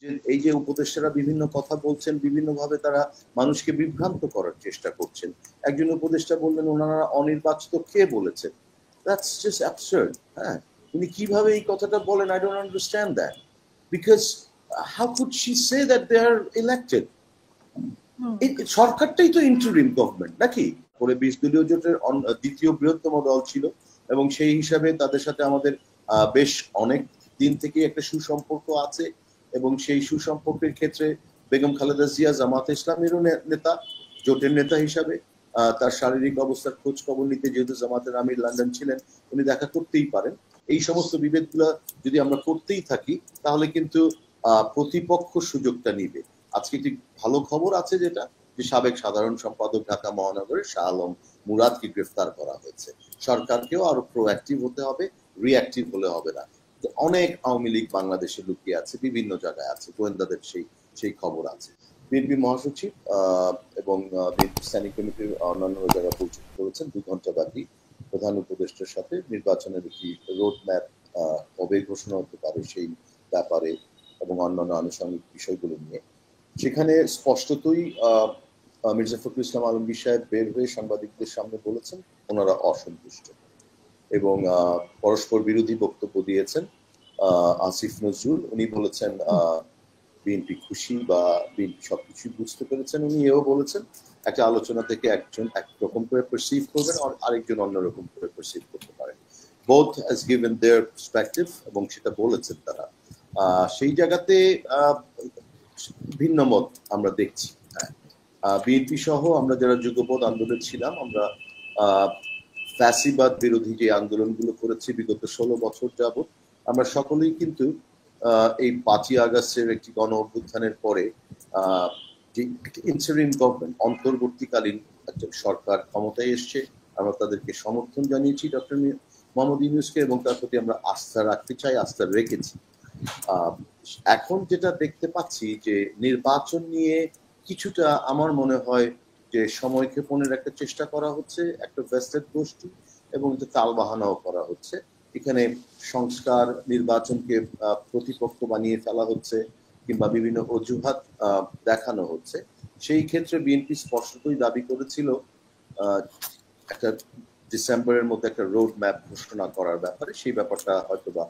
যে এই যে উপদেষ্টারা বিভিন্ন কথা বলছেন, বিভিন্নভাবে তারা মানুষকে বিভ্রান্ত করার চেষ্টা করছেন। একজন উপদেষ্টা বললেন ওনারা অনির্বাচিত কে বলেছেন। That's just absurd. হ্যাঁ, উনি কিভাবে এই কথাটা বলেন, I don't understand that, because how could she say that they are elected. সরকারটাই তো ইন্টারিম গভর্নমেন্ট নাকি? পরে 20 দলীয় জোটের দ্বিতীয় বৃহত্তম দল ছিল এবং সেই হিসাবে তাদের সাথে আমাদের বেশ অনেক দিন থেকে একটা সুসম্পর্ক আছে এবং সেই সুসম্পর্কের ক্ষেত্রে বেগম খালেদা জিয়া জামাত ইসলামেরও নেতা, জোটের নেতা হিসাবে তার শারীরিক অবস্থার খোঁজ খবর নিতে যেহেতু জামাতের আমির লন্ডন ছিলেন, উনি দেখা করতেই পারেন। এই সমস্ত বিভেদগুলো যদি আমরা করতেই থাকি তাহলে কিন্তু প্রতিপক্ষ সুযোগটা নিবে। আজকে একটি ভালো খবর আছে যেটা, যে সাবেক সাধারণ সম্পাদক ঢাকা মহানগরের শাহ আলম মুরাদকে গ্রেফতার করা হয়েছে। সরকারকেও আরো প্রোঅ্যাক্টিভ হতে হবে, রিঅ্যাক্টিভ হলে হবে না। অনেক আওয়ামী লীগ বাংলাদেশে লুকিয়ে আছে, বিভিন্ন জায়গায় আছে, গোয়েন্দাদের সেই খবর আছে। বিএনপি মহাসচিব এবং বিএনপি স্ট্যান্ডিং কমিটির অন্যান্য যারা বৈঠক করেছেন 2 ঘন্টা ব্যাপী প্রধান উপদেষ্টার সাথে নির্বাচনের একটি রোড ম্যাপ কবে ঘোষণা হতে পারে সেই ব্যাপারে এবং অন্যান্য আনুষঙ্গিক বিষয়গুলো নিয়ে। সেখানে স্পষ্টতই মির্জা ফখরুল ইসলাম আলমগীর সাহেব বের হয়ে সাংবাদিকদের সামনে বলেছেন ওনারা অসন্তুষ্ট এবং পরস্পর বিরোধী বক্তব্য দিয়েছেন। আসিফ নজরুল উনি বলেছেন বিএনপি খুশি বা বিএনপি সবকিছু বুঝতে পেরেছেন। উনি এও বলেছেন একটা আলোচনা থেকে একজন একরকম করে পারসিভ করবেন আর আরেকজন অন্যরকম করে পারসিভ করতে পারেন। Both has given their perspective এবং সেটা বলেছেন তারা। সেই জায়গাতে ভিন্ন মত আমরা দেখছি। বিএনপি সহ আমরা যারা যুগপৎ আন্দোলন ছিলাম, আমরা ফ্যাসিবাদ বিরোধী যে আন্দোলনগুলো করেছি বিগত 16 বছর যাবত, আমরা সকলেই কিন্তু এই 5ই আগস্টের একটি গণ অভ্যুত্থানের পরে যে ইন্টারিম গভর্নমেন্ট, অন্তর্বর্তীকালীন একটা সরকার ক্ষমতায় এসছে, আমরা তাদেরকে সমর্থন জানিয়েছি ডক্টর মোহাম্মদ ইউনূসকে এবং তার প্রতি আমরা আস্থা রাখতে চাই, আস্থা রেখেছি। এখন যেটা দেখতে পাচ্ছি যে নির্বাচন নিয়ে কিছুটা আমার মনে হয় যে সময় ক্ষেপণের একটা চেষ্টা করা হচ্ছে একটা ভেস্টেড গোষ্ঠী এবং তাল বাহানাও করা হচ্ছে। এখানে সংস্কার নির্বাচনকে প্রতিপক্ষ বানিয়ে ফেলা হচ্ছে কিংবা বিভিন্ন অজুহাত দেখানো হচ্ছে। সেই ক্ষেত্রে বিএনপি স্পষ্টতই দাবি করেছিল একটা ডিসেম্বরের মধ্যে একটা রোড ম্যাপ ঘোষণা করার ব্যাপারে। সেই ব্যাপারটা হয়তোবা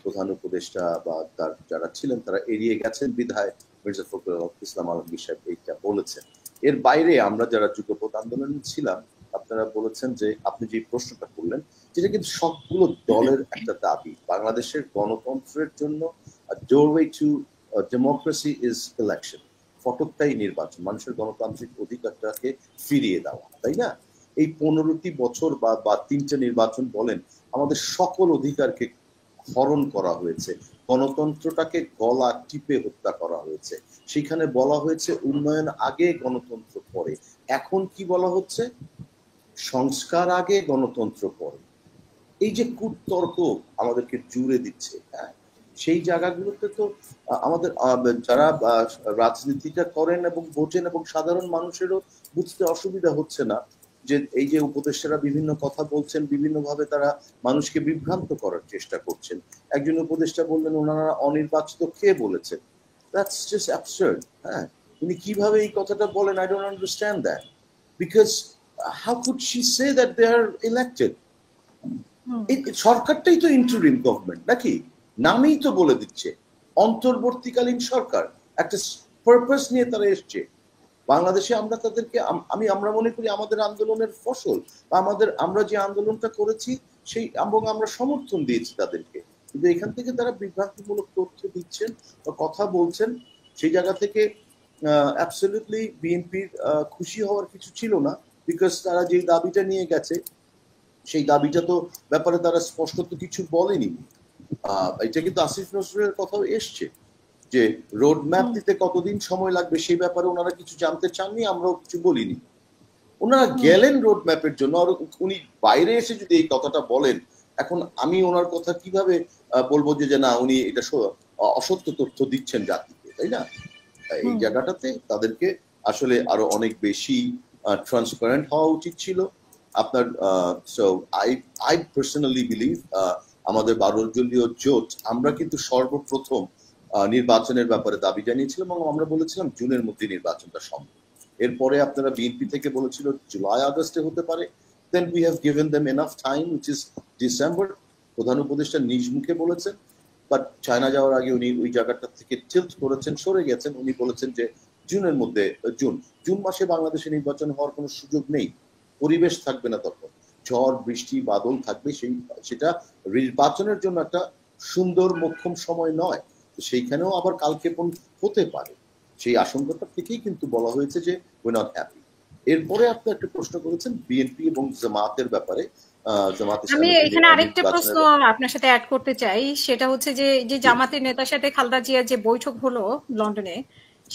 প্রধান উপদেষ্টা বা তার যারা ছিলেন তারা এড়িয়ে গেছেন বিধায় মির্জা ফখরুল ইসলাম আলমগীর সাহেব এইটা বলেছেন। এর বাইরে আমরা যারা যুগপৎ আন্দোলনে ছিলাম, আপনারা বলেছেন যে আপনি যে প্রশ্নটা করলেন, যেটা কিন্তু সবগুলো দলের একটা দাবি, বাংলাদেশের গণতন্ত্রের জন্য doorway to democracy is election, ফটকটাই নির্বাচন, মানুষের গণতান্ত্রিক অধিকারটাকে ফিরিয়ে দেওয়া, তাই না? এই 15টি বছর বা 3টে নির্বাচন বলেন, আমাদের সকল অধিকারকে হরণ করা হয়েছে, গণতন্ত্রটাকে গলা টিপে হত্যা করা হয়েছে। সেখানে বলা হয়েছে উন্নয়ন আগে গণতন্ত্র পরে। এখন কি বলা হচ্ছে? সংস্কার আগে গণতন্ত্র পরে। এই যে কুতর্ক আমাদেরকে জুড়ে দিচ্ছে, হ্যাঁ, সেই জায়গাগুলোতে তো আমাদের যারা রাজনীতিটা করেন এবং বোঝেন এবং সাধারণ মানুষেরও বুঝতে অসুবিধা হচ্ছে না যে এই যে উপদেষ্টারা বিভিন্ন কথা বলছেন, বিভিন্নভাবে তারা মানুষকে বিভ্রান্ত করার চেষ্টা করছেন। একজন উপদেষ্টা বললেন ওনারা অনির্বাচিত কে বলেছেন। That's just absurd. হ্যাঁ, উনি কিভাবে এই কথাটা বলেন, I don't understand that, because how could she say that they are elected. সরকারটাই তো ইন্টারিম গভর্নমেন্ট নাকি? নামেই তো বলে দিচ্ছে অন্তর্বর্তীকালীন সরকার, একটা পারপাস নিয়ে তারা এসছে বাংলাদেশে। আমরা তাদেরকে আমরা মনে করি আমাদের আন্দোলনের ফসল বা আমরা যে আন্দোলনটা করেছি সেই এবং আমরা সমর্থন দিয়েছি তাদেরকে, কিন্তু এখান থেকে তারা বিভ্রান্তিমূলক তথ্য দিচ্ছেন বা কথা বলছেন। সেই জায়গা থেকে অ্যাবসলিউটলি বিএনপির খুশি হওয়ার কিছু ছিল না, বিকজ তারা যে দাবিটা নিয়ে গেছে সেই দাবিটা তো ব্যাপারে তারা স্পষ্টত কিছু বলেনি। এটা কিন্তু আসিফ নজরুলের কথাও এসছে যে রোড ম্যাপ দিতে কতদিন সময় লাগবে সেই ব্যাপারে ওনারা কিছু জানতে চাননি, আমরাও কিছু বলিনি। ওনারা গেলেন রোড ম্যাপের জন্য, আর উনি বাইরে এসে যদি এই কথাটা বলেন, এখন আমি ওনার কথা কিভাবে বলবো যে না উনি এটা অসত্য তথ্য দিচ্ছেন জাতিকে, তাই না? এই জায়গাটাতে তাদেরকে আসলে আরো অনেক বেশি ট্রান্সপারেন্ট হওয়া উচিত ছিল আপনার। সো আই পার্সোনালি বিলিভ আমাদের 12 দলীয় জোট আমরা কিন্তু সর্বপ্রথম নির্বাচনের ব্যাপারে দাবি জানিয়েছিলাম এবং আমরা বলেছিলাম জুনের মধ্যে নির্বাচনটা সম্ভব। এরপরে আপনারা বিএনপি থেকে বলেছিল জুলাই আগস্টে হতে পারে। Then we have given them enough time which is December. প্রধান উপদেষ্টা নিজ মুখে বলেছেন, বাট চায়না যাওয়ার আগে উনি ওই জায়গাটা থেকে টিল্ট করেছেন, সরে গেছেন। উনি বলেছেন যে জুনের মধ্যে, জুন মাসে বাংলাদেশে নির্বাচন হওয়ার কোনো সুযোগ নেই, পরিবেশ থাকবে না, তখন ঝড় বৃষ্টি বাদল থাকবে, সেটা নির্বাচনের জন্য একটা সুন্দর মোক্ষম সময় নয়। তো সেইখানেও আবার কালক্ষেপণ হতে পারে, সেই আশঙ্কাটা থেকেই কিন্তু বলা হয়েছে যে উই নট হ্যাপি। এরপরে আপনি একটা প্রশ্ন করেছেন বিএনপি এবং জামাতের ব্যাপারে। আমি এখানে আরেকটা প্রশ্ন আপনার সাথে অ্যাড করতে চাই, সেটা হচ্ছে যে জামাতের নেতার সাথে খালেদা জিয়ার যে বৈঠক হলো লন্ডনে,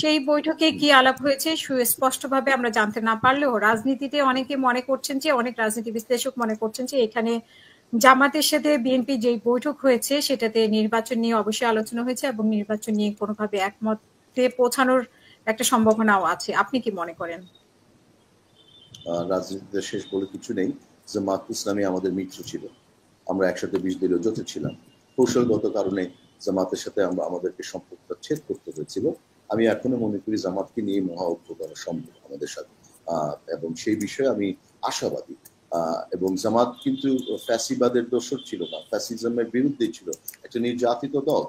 সেই বৈঠকে কি আলাপ হয়েছে সুস্পষ্টভাবে আমরা জানতে না পারলেও রাজনীতিতে অনেকে মনে করছেন যে, অনেক রাজনীতি বিশ্লেষক মনে করছেন যে এখানে জামাতের সাথে বিএনপি যে বৈঠক হয়েছে সেটাতে নির্বাচন নিয়ে অবশ্যই আলোচনা হয়েছে এবং নির্বাচন নিয়ে কোনোভাবে একমতে পৌঁছানোর একটা সম্ভাবনাও আছে। আপনি কি মনে করেন? রাজনীতিতে শেষ বলে কিছু নেই। জামাত ইসলামী আমাদের মিত্র ছিল, আমরা একসাথে 20 দলীয় জোটে ছিলাম। কৌশলগত কারণে জামাতের সাথে আমাদেরকে সম্পর্কটা ছেদ করতে হয়েছিল। আমি এখনো মনে করি জামাতকে নিয়ে মহা ঐক্য করা সম্ভব আমাদের সাথে, এবং সেই বিষয়ে আমি আশাবাদী। এবং জামাত কিন্তু ফ্যাসিবাদের দোসর ছিল না, ফ্যাসিজমের বিরুদ্ধে ছিল, একটা নির্যাতিত দল।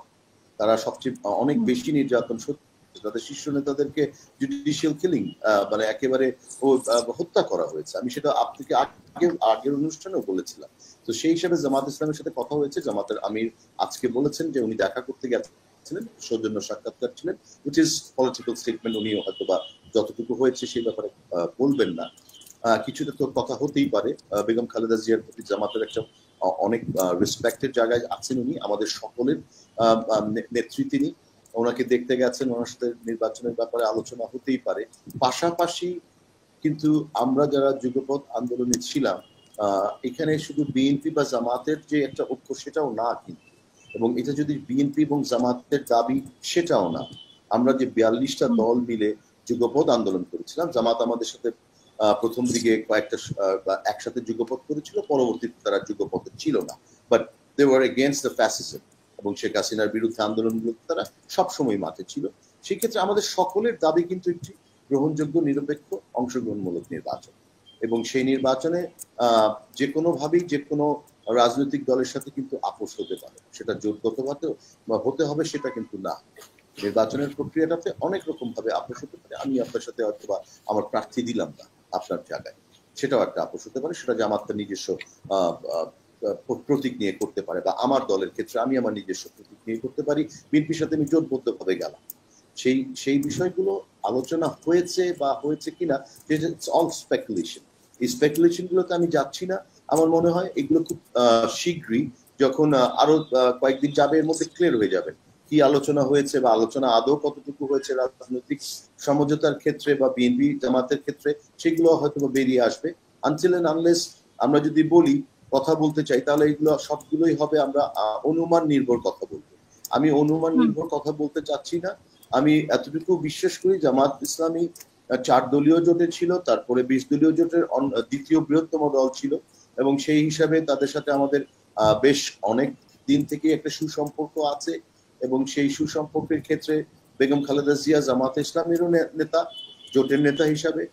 তারা সবচেয়ে অনেক বেশি নির্যাতন, তাদের শীর্ষ নেতাদেরকে জুডিশিয়াল কিলিং, মানে একেবারে হত্যা করা হয়েছে। আমি সেটা আপনাকে আগের অনুষ্ঠানেও বলেছিলাম। তো সেই হিসাবে জামাত ইসলামের সাথে কথা হয়েছে। জামাতের আমির আজকে বলেছেন যে উনি দেখা করতে গেছিলেন, সৌজন্য সাক্ষাৎকার ছিলেন, উইচ ইজ পলিটিক্যাল স্টেটমেন্ট। উনিও হয়তো বা যতটুকু হয়েছে সেই ব্যাপারে বলবেন না, কিছুটা তো কথা হতেই পারে। বেগম খালেদা জিয়ার প্রতি জামাতের একটা অনেক রেসপেক্টের জায়গায় আছেন উনি, আমাদের সকলের নেত্রী তিনি। ওনাকে দেখতে গেছেন, ওনার সাথে নির্বাচনের ব্যাপারে আলোচনা হতেই পারে। পাশাপাশি কিন্তু আমরা যারা যুগপৎ আন্দোলনে ছিলাম, এখানে শুধু বিএনপি বা জামাতের যে একটা ঐক্য সেটাও না কিন্তু, এবং এটা যদি বিএনপি এবং জামাতের দাবি সেটাও না। আমরা যে 42টা দল মিলে যুগপৎ আন্দোলন করেছিলাম, জামাত আমাদের সাথে প্রথম দিকে কয়েকটা একসাথে যুগপৎ করেছিল, পরবর্তীতে তারা যুগপথে ছিল না, but they were against the fascism এবং শেখ হাসিনার বিরুদ্ধে আন্দোলনগুলোতে তারা সবসময় মাঠে ছিল। সেই ক্ষেত্রে আমাদের সকলের দাবি কিন্তু একটি গ্রহণযোগ্য, নিরপেক্ষ, অংশগ্রহণমূলক নির্বাচন, এবং সেই নির্বাচনে যে কোনোভাবেই যে কোনো রাজনৈতিক দলের সাথে কিন্তু আপোষ হতে পারে, সেটা জোটগতভাবে হতে হবে সেটা কিন্তু না। নির্বাচনের প্রক্রিয়াটাতে অনেক রকম ভাবে আপোষ হতে পারে। আমি আপনার সাথে অথবা আমার প্রার্থী দিলাম না আপনার জায়গায়, সেটাও একটা আপোষ হতে পারে। সেটা জামাতটা নিজস্ব প্রতীক নিয়ে করতে পারে, বা আমার দলের ক্ষেত্রে আমি আমার নিজস্ব প্রতীক নিয়ে করতে পারি। বিএনপির সাথে আমি জোটবদ্ধভাবে গেলাম, সেই বিষয়গুলো আলোচনা হয়েছে বা হয়েছে কিনা, অল স্পেকুলেশন। এই স্পেকুলেশন গুলোতে আমি যাচ্ছি না। আমার মনে হয় এগুলো খুব শীঘ্রই, যখন আরো কয়েকদিন যাবে, এর মধ্যে ক্লিয়ার হয়ে যাবে কি আলোচনা হয়েছে বা আলোচনা আদৌ কতটুকু হয়েছে রাজনৈতিক সমঝোতার ক্ষেত্রে বা বিএনপি জামাতের ক্ষেত্রে, সেগুলো হয়তো বেরিয়ে আসবে। আনটিল এন্ড আনলেস আমরা যদি বলি, কথা বলতে চাই, তাহলে এগুলো সবগুলোই হবে আমরা অনুমান নির্ভর কথা বলবো। আমি অনুমান নির্ভর কথা বলতে চাচ্ছি না। আমি এতটুকু বিশ্বাস করি জামাত ইসলামী 4 দলীয় জোটে ছিল, তারপরে 20 দলীয় জোটের দ্বিতীয় বৃহত্তম দল ছিল, এবং সেই হিসাবে তাদের সাথে আমাদের বেশ অনেক দিন থেকে একটা সুসম্পর্ক আছে। এবং সেই সুসম্পর্কের ক্ষেত্রে বেগম খালেদা জিয়া জামাত ইসলামেরও নেতা, জোটের নেতা হিসাবে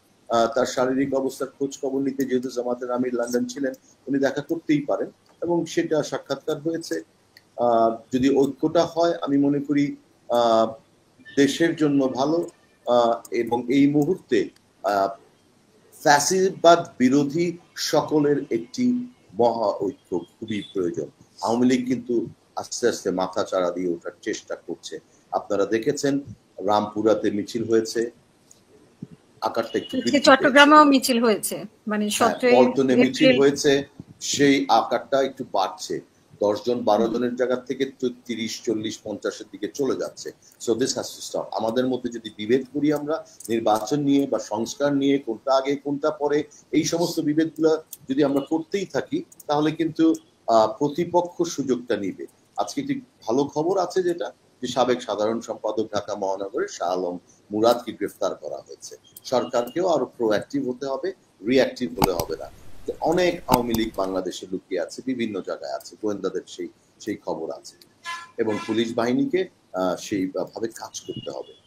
তার শারীরিক অবস্থার খোঁজ খবর নিতে যেহেতু জামাতের আমির লন্ডন ছিলেন, উনি দেখা করতেই পারেন, এবং সেটা সাক্ষাৎকার হয়েছে। যদি ঐক্যটা হয়, আমি মনে করি দেশের জন্য ভালো, এবং এই মুহূর্তে ফ্যাসিবাদ বিরোধী সকলের একটি মহা ঐক্য খুবই প্রয়োজন। আওয়ামী লীগ কিন্তু আস্তে আস্তে মাথা চাড়া দিয়ে ওঠার চেষ্টা করছে। আপনারা দেখেছেন রামপুরাতে মিছিল হয়েছে, আকারটা একটু চট্টগ্রামেও মিছিল হয়েছে, মানে পল্টনে মিছিল হয়েছে, সেই আকারটা একটু বাড়ছে। 10 জন 12 জনের জায়গা থেকে 30, 40, 50-এর দিকে চলে যাচ্ছে। So this has to stop. আমাদের মধ্যে যদি বিভেদ করি আমরা নির্বাচন নিয়ে বা সংস্কার নিয়ে, কোনটা আগে কোনটা পরে, এই সমস্ত বিভেদগুলো যদি আমরা করতেই থাকি, তাহলে কিন্তু প্রতিপক্ষ সুযোগটা নিবে। আজকে একটি ভালো খবর আছে, যেটা যে সাবেক সাধারণ সম্পাদক ঢাকা মহানগরের শাহ আলম মুরাদকে গ্রেফতার করা হয়েছে। সরকারকেও আরো প্রোঅ্যাক্টিভ হতে হবে, রিঅ্যাক্টিভ হলে হবে না। অনেক আওয়ামী লীগ বাংলাদেশে লুকিয়ে আছে, বিভিন্ন জায়গায় আছে, গোয়েন্দাদের সেই খবর আছে, এবং পুলিশ বাহিনীকে সেই ভাবে কাজ করতে হবে।